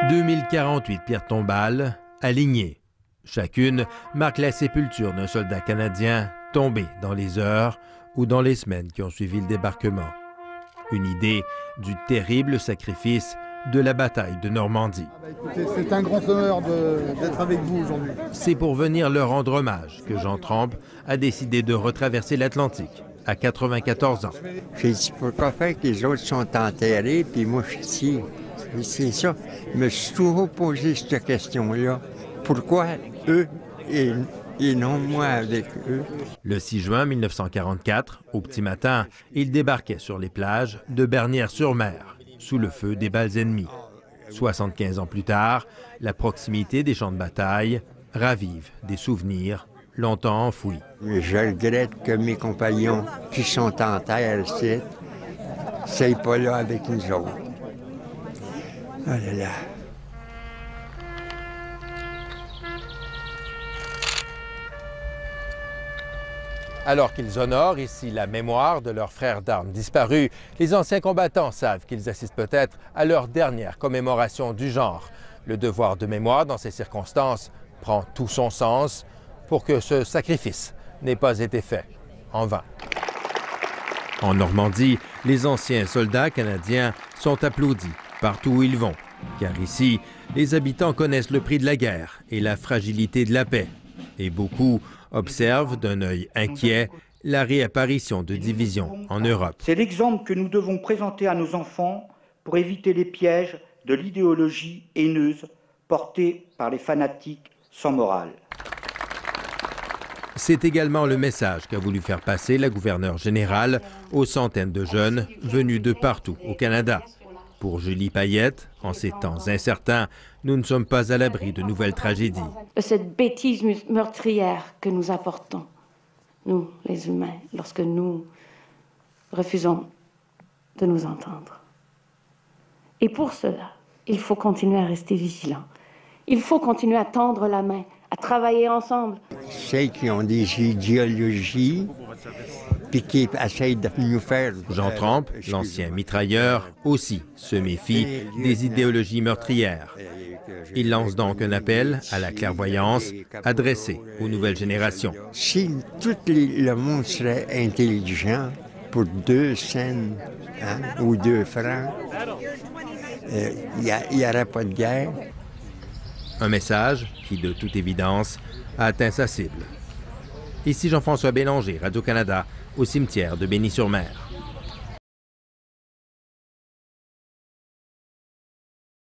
2048 pierres tombales alignées. Chacune marque la sépulture d'un soldat canadien tombé dans les heures ou dans les semaines qui ont suivi le débarquement. Une idée du terrible sacrifice de la bataille de Normandie. Écoutez, c'est un grand honneur d'être avec vous aujourd'hui. C'est pour venir leur rendre hommage que Jean Trempe a décidé de retraverser l'Atlantique à 94 ans. J'ai dit, pourquoi faire que les autres sont enterrés, puis moi je suis ici? C'est ça. Je me suis toujours posé cette question-là. Pourquoi eux et non moi avec eux? Le 6 juin 1944, au petit matin, ils débarquaient sur les plages de Bernières-sur-Mer, sous le feu des balles ennemies. 75 ans plus tard, la proximité des champs de bataille ravive des souvenirs longtemps enfouis. Je regrette que mes compagnons qui sont en terre ici ne soient pas là avec nous autres. Oh là là. Alors qu'ils honorent ici la mémoire de leurs frères d'armes disparus, les anciens combattants savent qu'ils assistent peut-être à leur dernière commémoration du genre. Le devoir de mémoire dans ces circonstances prend tout son sens pour que ce sacrifice n'ait pas été fait en vain. En Normandie, les anciens soldats canadiens sont applaudis partout où ils vont, car ici, les habitants connaissent le prix de la guerre et la fragilité de la paix. Et beaucoup observent d'un œil inquiet la réapparition de divisions en Europe. C'est l'exemple que nous devons présenter à nos enfants pour éviter les pièges de l'idéologie haineuse portée par les fanatiques sans morale. C'est également le message qu'a voulu faire passer la gouverneure générale aux centaines de jeunes venus de partout au Canada. Pour Julie Payette, en ces temps incertains, nous ne sommes pas à l'abri de nouvelles tragédies. Cette bêtise meurtrière que nous apportons, nous, les humains, lorsque nous refusons de nous entendre. Et pour cela, il faut continuer à rester vigilant. Il faut continuer à tendre la main, à travailler ensemble. Ceux qui ont des idéologies, puis qui essayent de nous faire... Jean Trempe, l'ancien mitrailleur, aussi se méfie des idéologies meurtrières. Il lance donc un appel à la clairvoyance adressé aux nouvelles générations. Si tout le monde serait intelligent pour 2 cents ou 2 francs, il n'y aurait pas de guerre. Un message qui, de toute évidence, a atteint sa cible. Ici Jean-François Bélanger, Radio-Canada, au cimetière de Bény-sur-Mer.